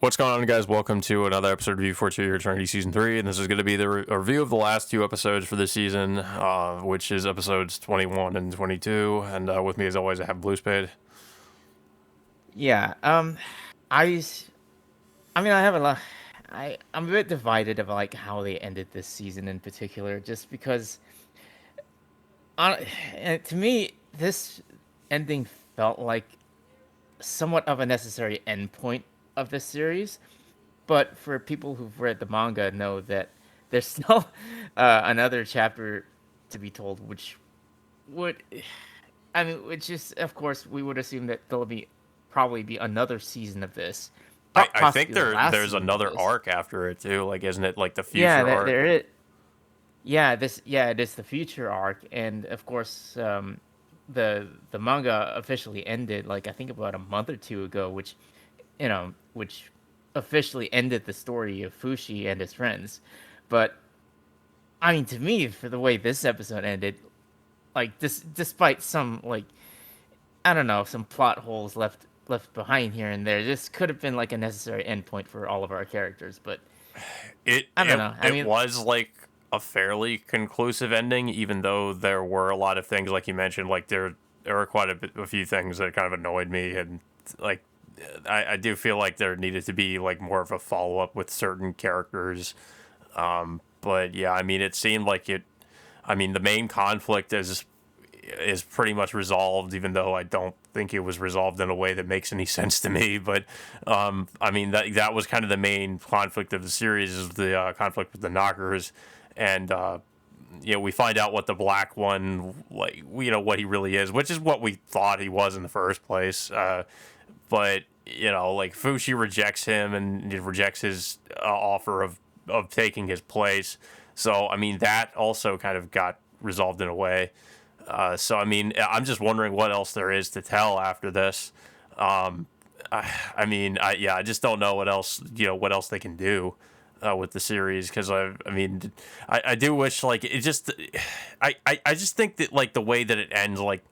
What's going on, guys? Welcome to another episode of Review for Two Year Eternity Season 3. And this is going to be the review of the last two episodes for this season, which is episodes 21 and 22. And with me, as always, I have Blue Spade. Yeah, I, s- I mean, I have a lot. I'm a bit divided of like how they ended this season in particular, just because, on, to me, this ending felt like somewhat of a necessary endpoint of the series. But for people who've read the manga, know that there's still another chapter to be told, which would, which is, of course, we would assume that there'll be probably be another season of this, I think possibly the last there's season of another this. arc after it, too. Like, isn't it like the Yeah, future arc? there is. Yeah, it is the future arc, and of course, the manga officially ended like I think about a month or two ago, which officially ended the story of Fushi and his friends. But I mean, to me, for the way this episode ended, like this, despite some like I don't know, some plot holes left behind here and there, this could have been like a necessary endpoint for all of our characters. But It, I don't it, know. I it mean, was like a fairly conclusive ending, even though there were a lot of things, like you mentioned, like there were quite a few things that kind of annoyed me. And like, I do feel like there needed to be like more of a follow up with certain characters. But yeah, I mean, it seemed like it. I mean, the main conflict is pretty much resolved, even though I don't think it was resolved in a way that makes any sense to me. But I mean, that was kind of the main conflict of the series, is the conflict with the Knockers. And we find out what the black one, like, what he really is, which is what we thought he was in the first place. But like, Fushi rejects him and rejects his offer of taking his place. So I mean, that also kind of got resolved in a way. So I mean, I'm just wondering what else there is to tell after this. I mean, I just don't know what else they can do with the series, because I mean, I do wish, like, it just, I just think that, like, the way that it ends, like,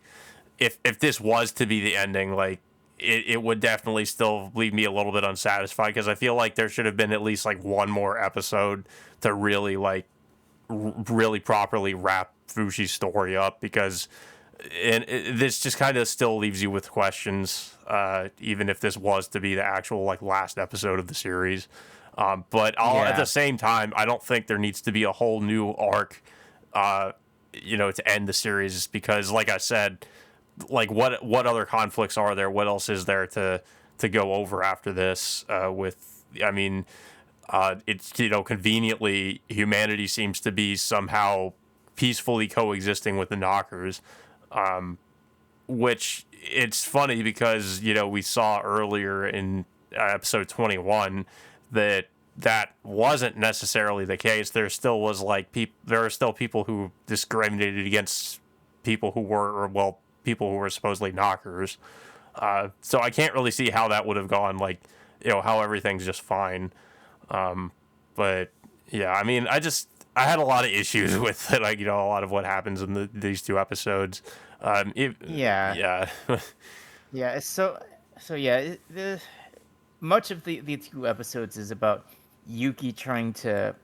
if this was to be the ending, like, it would definitely still leave me a little bit unsatisfied, because I feel like there should have been at least like one more episode to really, like, really properly wrap Fushi's story up, because this just kind of still leaves you with questions, even if this was to be the actual, like, last episode of the series. But at the yeah. same time, I don't think there needs to be a whole new arc, uh, to end the series, because, like I said, like, what other conflicts are there? What else is there to go over after this? I mean, it's, conveniently, humanity seems to be somehow peacefully coexisting with the Knockers, which, it's funny because, we saw earlier in episode 21 that wasn't necessarily the case. There still was, like, there are still people who discriminated against people who were, or, well, people who were supposedly Knockers. So I can't really see how that would have gone, like, how everything's just fine. But yeah, I mean, I had a lot of issues with it, like, a lot of what happens in these two episodes. Yeah, Yeah. yeah. So yeah, the much of the two episodes is about Yuki trying to,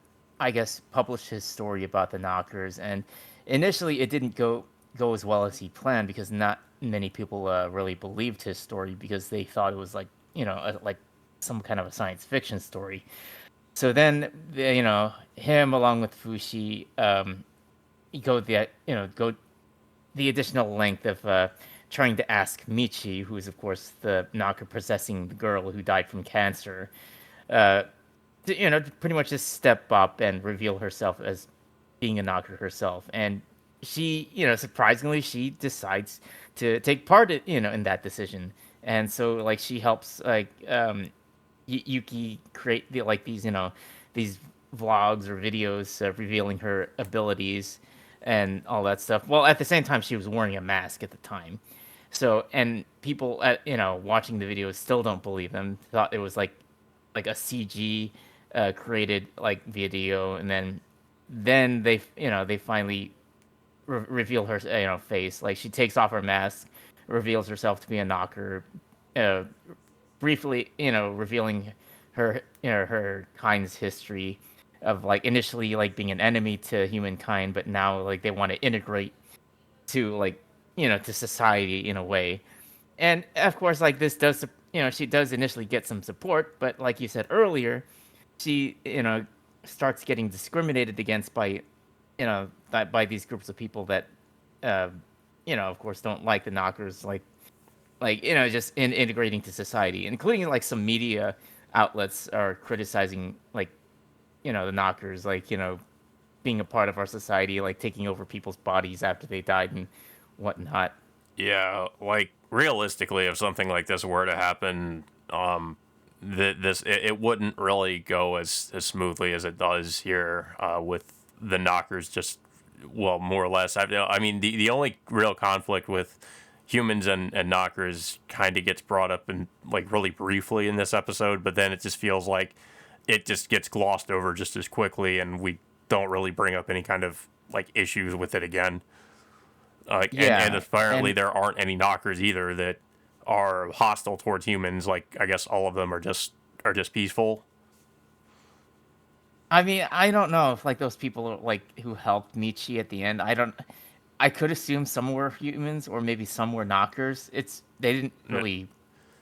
I guess, publish his story about the Knockers, and initially it didn't go as well as he planned because not many people really believed his story because they thought it was like like some kind of a science fiction story. So then him along with Fushi go the additional length of trying to ask Michi, who is of course the knocker possessing the girl who died from cancer, uh, to pretty much just step up and reveal herself as being a knocker herself. And she, surprisingly, she decides to take part, in that decision. And so, like, she helps, like, Yuki create these vlogs or videos revealing her abilities and all that stuff. Well, at the same time, she was wearing a mask at the time. So, and people watching the videos still don't believe them. Thought it was like a CG created like video, and then they finally reveal her face. Like she takes off her mask, reveals herself to be a knocker, uh, briefly revealing her kind's history of like initially like being an enemy to humankind, but now like they want to integrate to like to society in a way. And of course, like this does she does initially get some support, but like you said earlier, she starts getting discriminated against by by these groups of people that uh, of course don't like the knockers, like just in integrating to society, including like some media outlets are criticizing like the knockers, like being a part of our society, like taking over people's bodies after they died and whatnot. Yeah, like realistically, if something like this were to happen, it wouldn't really go as smoothly as it does here with the knockers. Just well, more or less. I mean, the only real conflict with humans and knockers kind of gets brought up in like really briefly in this episode, but then it just feels like it just gets glossed over just as quickly, and we don't really bring up any kind of like issues with it again. And Yeah, apparently and there aren't any knockers either that are hostile towards humans. Like I guess all of them are just peaceful. I mean, I don't know if like those people like who helped Michi at the end. I could assume some were humans or maybe some were knockers. They didn't really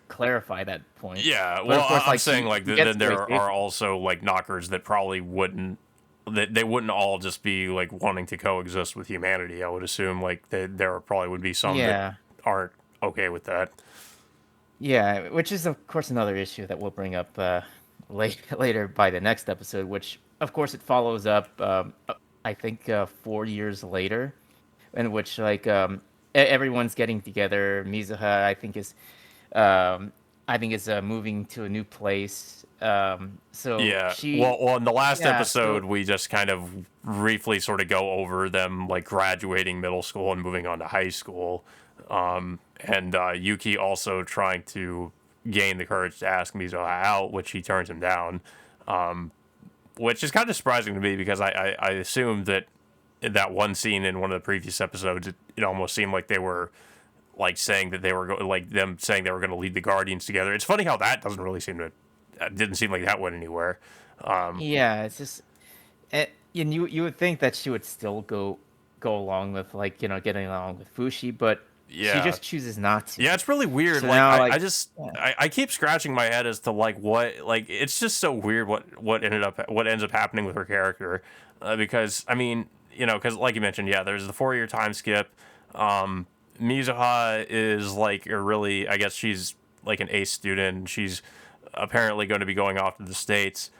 clarify that point. Yeah, But well, of course, I'm like saying like he gets then very there are faithful. also like knockers that probably wouldn't that they wouldn't all just be like wanting to coexist with humanity. I would assume like there probably would be some that Yeah, aren't okay with that. yeah, which is of course another issue that we'll bring up later by the next episode. Which of course it follows up. I think 4 years later, in which like everyone's getting together. Mizuha, um, I think is moving to a new place. So Yeah. she, Well, in the last yeah, episode, so we just kind of briefly sort of go over them like graduating middle school and moving on to high school. And Yuki also trying to gain the courage to ask Mizuha out, which he turns him down. Which is kind of surprising to me because I assumed that in that one scene in one of the previous episodes, it almost seemed like they were like saying that they were like them saying they were going to lead the Guardians together. It's funny how that doesn't really seem to didn't seem like that went anywhere. yeah, it's just, and you would think that she would still go along with like getting along with Fushi, but she Yeah, just chooses not to. yeah, it's really weird. So Like now like, I just yeah, I keep scratching my head as to like what like it's just so weird what ends up happening with her character because I mean because like you mentioned there's the 4 year time skip. Mizuha is like a really I guess she's like an ace student. She's apparently going to be going off to the States.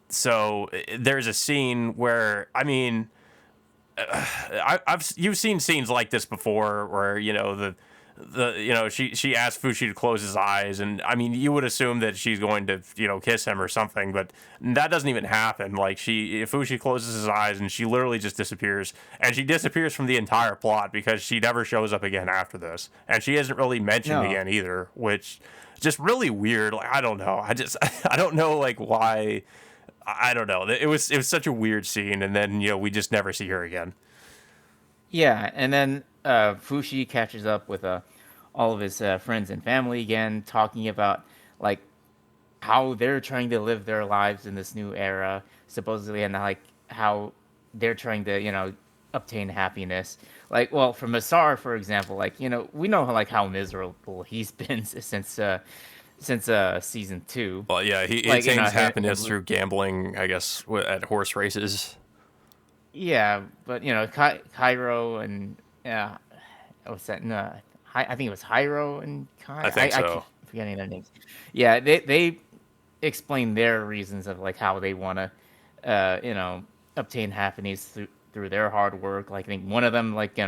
So there's a scene where I mean I've you've seen scenes like this before where the she asked Fushi to close his eyes, and I mean you would assume that she's going to kiss him or something, but that doesn't even happen. Like Fushi closes his eyes and she literally just disappears, and she disappears from the entire plot because she never shows up again after this, and she isn't really mentioned no, again either, which just really weird. Like I don't know, I don't know like why. I don't know. It was such a weird scene, and then we just never see her again. yeah, and then Fushi catches up with all of his friends and family again, talking about like how they're trying to live their lives in this new era, supposedly, and like how they're trying to, obtain happiness. Like, well, for Masar, for example, like, we know like how miserable he's been since season two. Well, yeah, he Like, attains him happiness through gambling, I guess, at horse races. yeah, but Cairo and yeah, what's that? No, I think it was Hyro and Kai. I think I keep so. forgetting their names. Yeah, they explain their reasons of like how they want to, obtain happiness through their hard work. Like I think one of them, like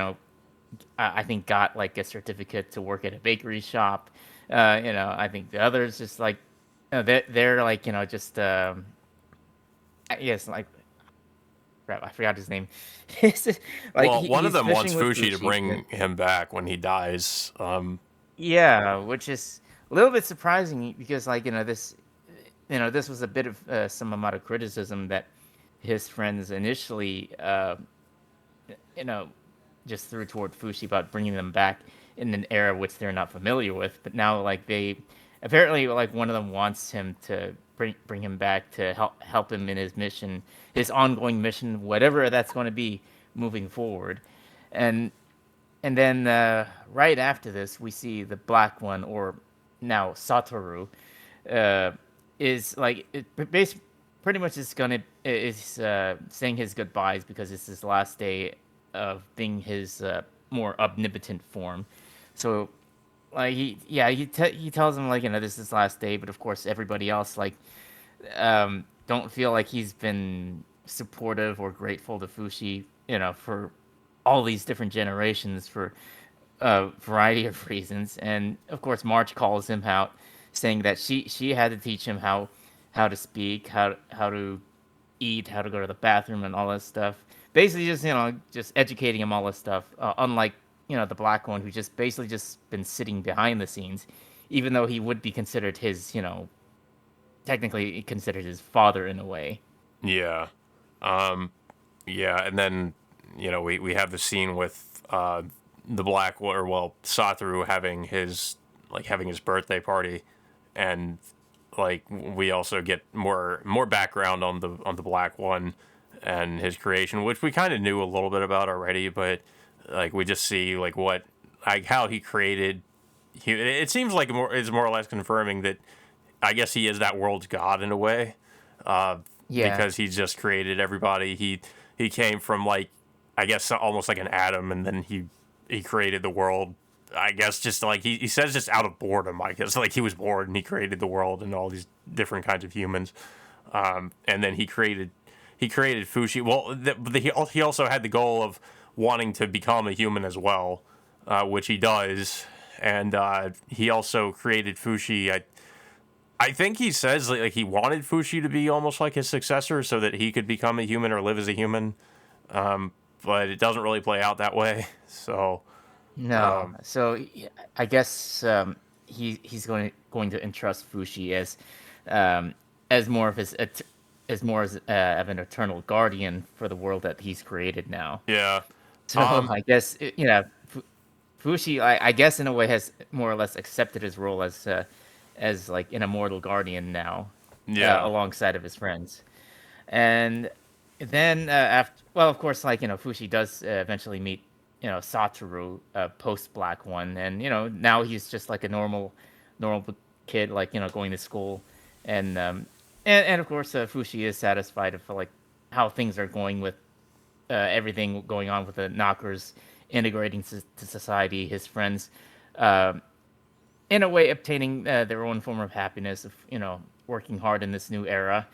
I think got like a certificate to work at a bakery shop. I think the others just like, they're like just yes, like crap, I forgot his name. It's just, like Well, one of he's them wants fishing with Fushi to Fushi. bring him back when he dies. Yeah, which is a little bit surprising because, like, this was a bit of some amount of criticism that his friends initially, you know, just threw toward Fushi about bringing them back in an era which they're not familiar with. But now, like, they apparently like one of them wants him to bring him back to help him in his mission, his ongoing mission, whatever that's going to be moving forward. And and then right after this, we see the Black One, or now Satoru, uh, is like pretty much is saying his goodbyes because it's his last day of being his more omnipotent form. So like he tells him like this is his last day, but of course everybody else like don't feel like he's been supportive or grateful to Fushi, for all these different generations for a variety of reasons. And of course, March calls him out, saying that she had to teach him how to speak, how to eat, how to go to the bathroom, and all that stuff. Basically, just educating him all this stuff. Unlike the Black One, who just basically just been sitting behind the scenes, even though he would be considered his technically considered his father in a way. Yeah. Um, yeah, and then we have the scene with the Black or well Satoru having his birthday party, and like we also get more background on the Black One and his creation, which we kind of knew a little bit about already, but like we just see like what like how he created. It seems like it's more or less confirming that I guess he is that world's god in a way, uh, Yeah, because he just created everybody. He came from like I guess almost like an atom, and then he created the world. I guess just like he says just out of boredom. I guess like he was bored and he created the world and all these different kinds of humans. And then he created Fushi. Well, he also had the goal of wanting to become a human as well, which he does. And he also created Fushi. I think he says like he wanted Fushi to be almost like his successor so that he could become a human or live as a human. But it doesn't really play out that way. So no. So I guess he's going to entrust Fushi as more of his as more as of an eternal guardian for the world that he's created now. yeah, So I guess Fushi, I guess in a way has more or less accepted his role as like an immortal guardian now, yeah, alongside of his friends. And then after, well, of course, like Fushi does eventually meet Satoru, post Black One, and now he's just like a normal kid, like going to school, and and of course Fushi is satisfied of like how things are going with everything going on with the Knockers integrating to society, his friends, uh, in a way obtaining their own form of happiness of working hard in this new era.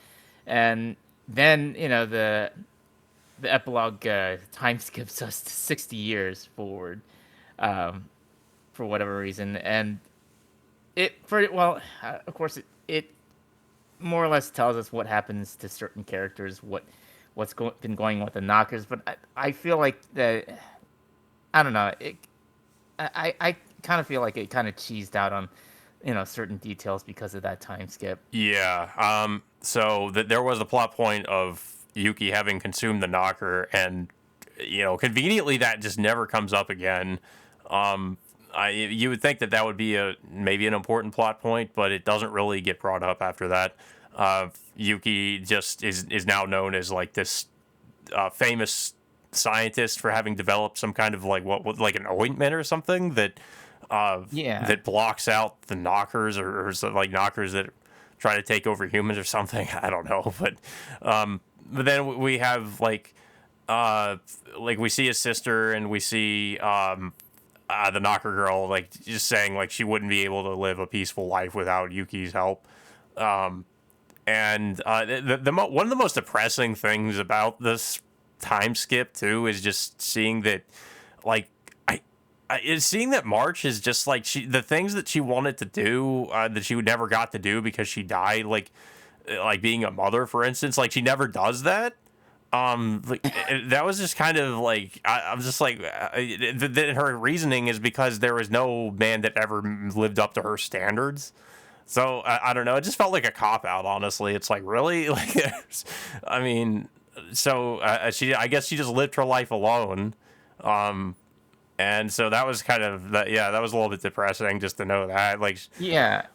And then the epilogue time skips us to 60 years forward, um, for whatever reason. And of course it more or less tells us what happens to certain characters, been going with the Knockers. But I feel like that, I don't know, I kind of feel like it kind of cheesed out on certain details because of that time skip. yeah. So there was a plot point of Yuki having consumed the knocker, and conveniently that just never comes up again. You would think that would be maybe an important plot point, but it doesn't really get brought up after that. Yuki just is now known as like this famous scientist for having developed some kind of like an ointment or something Yeah. that blocks out the knockers or like knockers that try to take over humans or something. I don't know, but then we have like we see his sister and we see the knocker girl like just saying like she wouldn't be able to live a peaceful life without Yuki's help. Um, and one of the most depressing things about this time skip too is just seeing that like is seeing that March is just like the things that she wanted to do that she never got to do because she died, like being a mother, for instance, like she never does that. That was just kind of like I'm just like her reasoning is because there was no man that ever lived up to her standards. So I don't know. It just felt like a cop out. Honestly, it's like really like I mean, so I guess she just lived her life alone. Um, and so that was kind of that. Yeah, that was a little bit depressing just to know that. Like, Yeah,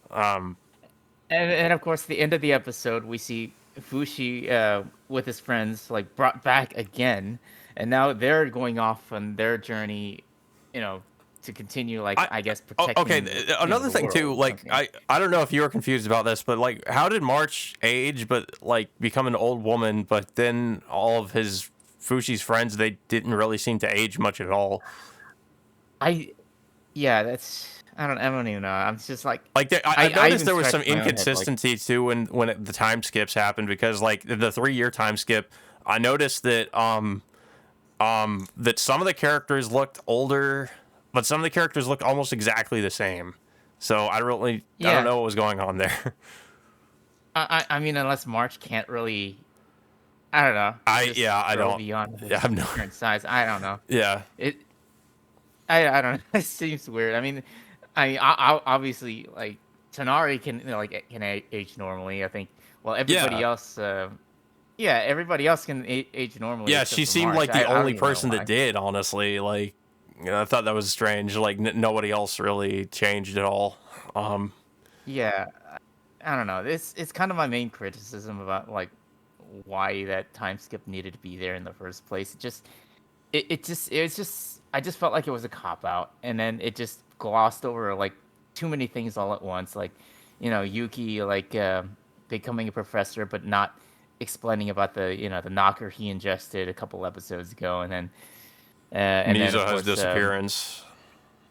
And of course, the end of the episode, we see Fushi with his friends like brought back again, and now they're going off on their journey, you know, to continue like I I guess okay. protecting Another the thing world too, or like something. I don't know if you were confused about this, but like, how did March age, but like become an old woman, but then all of his Fushi's friends, they didn't really seem to age much at all. I yeah, that's I don't even know. I'm just like Like I I noticed even there was some scratched my own head like inconsistency too when the time skips happened, because like the 3 year time skip, I noticed that that some of the characters looked older, but some of the characters looked almost exactly the same. So I don't yeah. know what was going on there. I mean, unless March can't really, I don't know, just I grow don't. beyond I his have no. current size. I don't know. Yeah, It I don't know. It seems weird. I mean, obviously like Tanari can like can age normally. I think. Well, everybody yeah, else, yeah, everybody else can age normally yeah. except She for seemed March. like the I don't only even know person that why. did. Honestly, like, I thought that was strange. Like nobody else really changed at all. Um, Yeah, I don't know. It's kind of my main criticism about like why that time skip needed to be there in the first place. It was just I just felt like it was a cop out, and then it just glossed over like too many things all at once. Like, Yuki like becoming a professor, but not explaining about the the knocker he ingested a couple episodes ago, and then of Mizuha's course disappearance.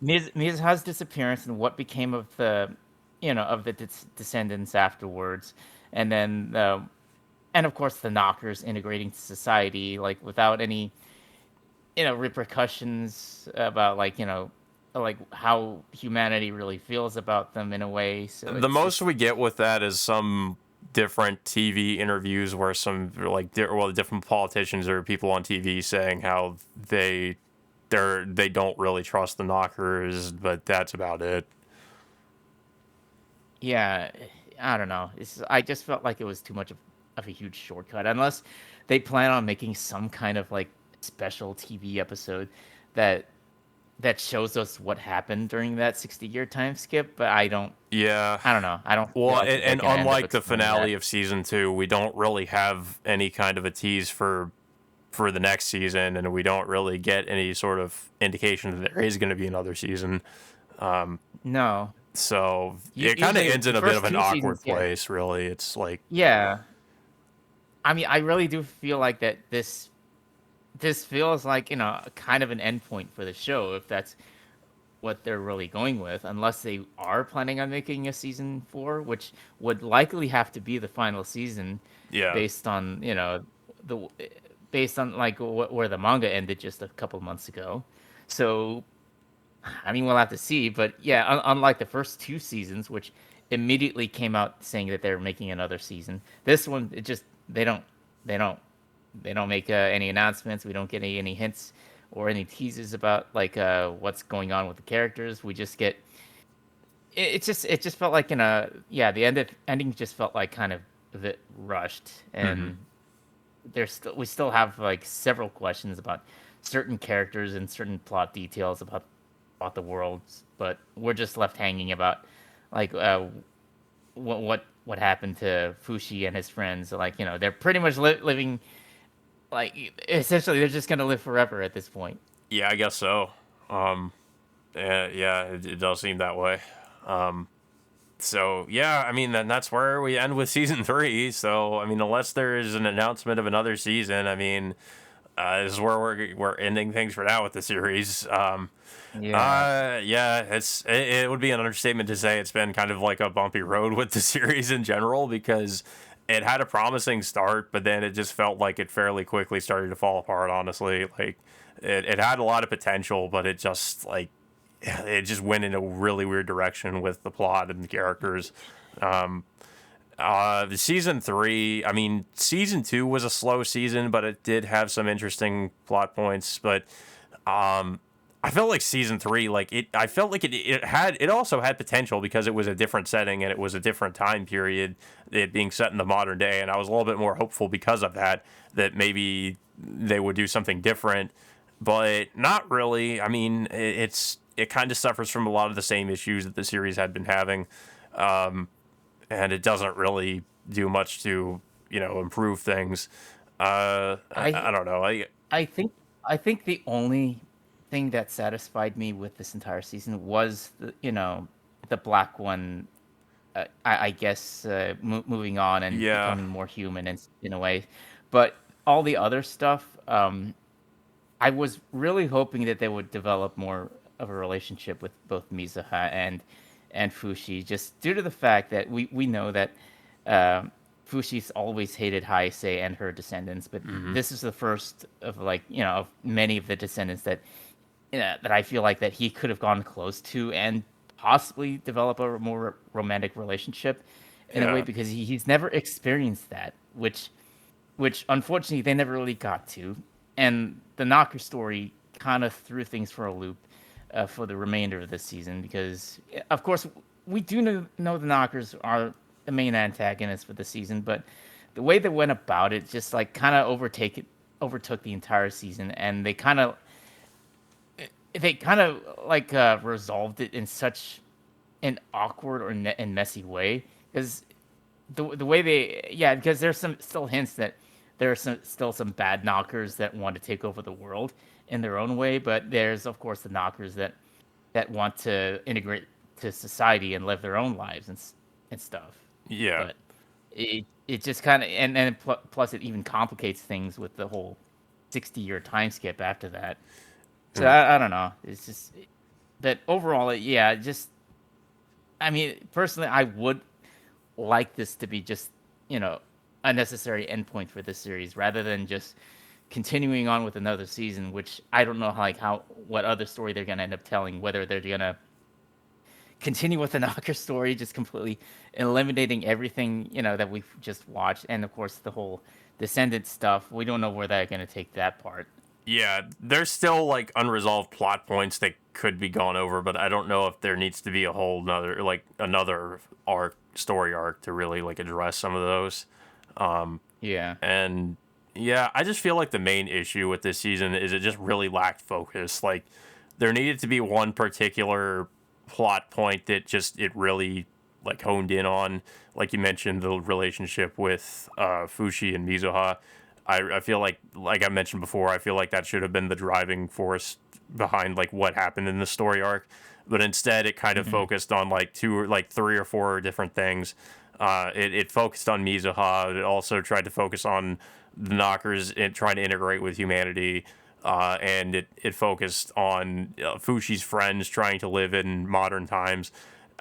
Mizuha's disappearance and what became of the of the descendants afterwards, and then and of course the knockers integrating to society like without any repercussions about like how humanity really feels about them in a way. So The it's most just we get with that is some different TV interviews where some like different politicians or people on TV saying how they don't really trust the knockers, but that's about it. yeah, I don't know. I just felt like it was too much of a huge shortcut unless they plan on making some kind of like special TV episode that that shows us what happened during that 60-year time skip, but Yeah. I don't know. I don't feel Well, like they're and gonna end up unlike the explaining that. finale of season 2, we don't really have any kind of a tease for the next season, and we don't really get any sort of indication that there is going to be another season. No. So it kind of Usually ends the in a bit first of an two awkward seasons, yeah. place, really. It's like, Yeah. I mean, I really do feel like that this feels like, kind of an endpoint for the show if that's what they're really going with, unless they are planning on making a season 4, which would likely have to be the final season yeah, based on, the based on like where the manga ended just a couple months ago. So, I mean, we'll have to see, but yeah, unlike the first two seasons, which immediately came out saying that they're making another season, this one it just they don't they don't make any announcements. We don't get any hints or any teases about like what's going on with the characters. We just get it just felt like the ending just felt like kind of a bit rushed, hmm and we still have like several questions about certain characters and certain plot details about the worlds, but we're just left hanging about like what happened to Fushi and his friends. Like they're pretty much living like essentially they're just gonna live forever at this point. yeah, I guess so. Um, yeah, it does seem that way. Um, so yeah, I mean, then that's where we end with season 3. So I mean, unless there is an announcement of another season, I mean, this is where we're ending things for now with the series. Yeah. Yeah, it would be an understatement to say it's been kind of like a bumpy road with the series in general, because it had a promising start, but then it just felt like it fairly quickly started to fall apart. Honestly, like it had a lot of potential, but it just went in a really weird direction with the plot and the characters. Um, the season 3, I mean, season 2 was a slow season, but it did have some interesting plot points. But um, I felt like season 3, I felt like it also had potential because it was a different setting and it was a different time period, it being set in the modern day. And I was a little bit more hopeful because of that maybe they would do something different, but not really. I mean, it kind of suffers from a lot of the same issues that the series had been having. and it doesn't really do much to improve things. I I don't know. I think I think the only thing that satisfied me with this entire season was the black one. I guess moving on and Yeah, becoming more human in a way, but all the other stuff, I was really hoping that they would develop more of a relationship with both Mizuha and Fushi, just due to the fact that we know that uh, Fushi's always hated Haise and her descendants, but hmm, this is the first of of many of the descendants that that I feel like that he could have gone close to and possibly develop a more romantic relationship in a way yeah, because he's never experienced that, which unfortunately they never really got to. And the Knocker story kind of threw things for a loop for the remainder of this season because, of course, we do know the Knockers are the main antagonists for the season, but the way they went about it just like kind of overtook the entire season, and they kind of like resolved it in such an awkward or and messy way because the way they because there's some still hints that there are still some bad knockers that want to take over the world in their own way, but there's of course the knockers that want to integrate to society and live their own lives and stuff. yeah. But it just kind of and plus it even complicates things with the whole 60-year time skip after that. So Mm. I don't know. It's just that overall, just I mean, personally, I would like this to be just you know a necessary endpoint for this series rather than just continuing on with another season, which I don't know how what other story they're gonna end up telling, whether they're gonna continue with the Knocker story, just completely eliminating everything that we've just watched, and of course the whole descendant stuff. We don't know where they're gonna take that part. Yeah, there's still like unresolved plot points that could be gone over, but I don't know if there needs to be a whole another story arc to really like address some of those. Yeah. And yeah, I just feel like the main issue with this season is it just really lacked focus. Like there needed to be one particular plot point that just it really like honed in on. Like you mentioned, the relationship with Fushi and Mizuha. I feel like I mentioned before, I feel like that should have been the driving force behind like what happened in the story arc. But instead, it kind of Hmm. focused on like three or four different things. It focused on Mizuha. It also tried to focus on the Knockers and trying to integrate with humanity. And it focused on Fushi's friends trying to live in modern times.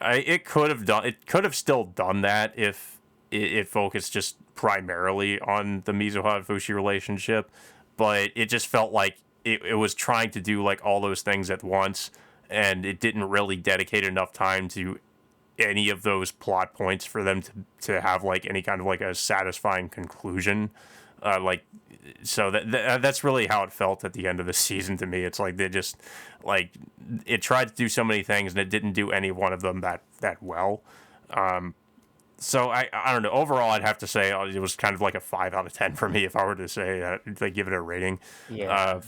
It could have still done that if it focused just primarily on the Mizuha and Fushi relationship, but it just felt like it was trying to do like all those things at once, and it didn't really dedicate enough time to any of those plot points for them to have like any kind of like a satisfying conclusion. Like so that's really how it felt at the end of the season to me. It's like they just like it tried to do so many things and it didn't do any one of them that well. So I don't know. Overall, I'd have to say it was kind of like a 5 out of 10 for me if I were to say like give it a rating. Yeah. Uh,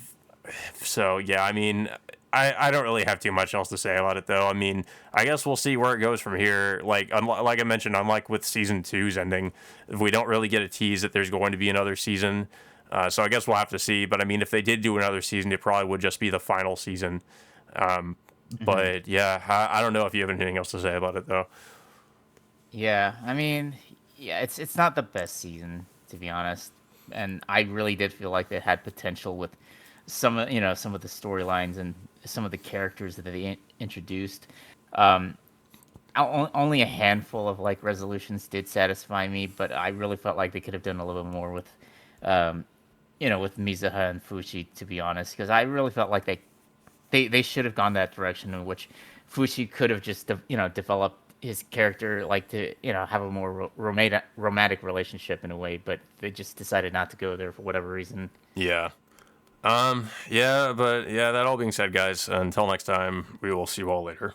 so yeah, I mean, I don't really have too much else to say about it though. I mean, I guess we'll see where it goes from here. Like I mentioned, unlike with season two's ending, we don't really get a tease that there's going to be another season. So I guess we'll have to see. But I mean, if they did do another season, it probably would just be the final season. Um, Hmm. but yeah, I don't know if you have anything else to say about it though. Yeah, I mean, yeah, it's not the best season to be honest, and I really did feel like they had potential with some of the storylines and some of the characters that they introduced. Um, only a handful of like resolutions did satisfy me, but I really felt like they could have done a little bit more with, um, with Mizuha and Fushi to be honest, because I really felt like they should have gone that direction in which Fushi could have just developed his character like to have a more romantic relationship in a way, but they just decided not to go there for whatever reason. Yeah. Yeah, but yeah, that all being said, guys, until next time, we will see you all later.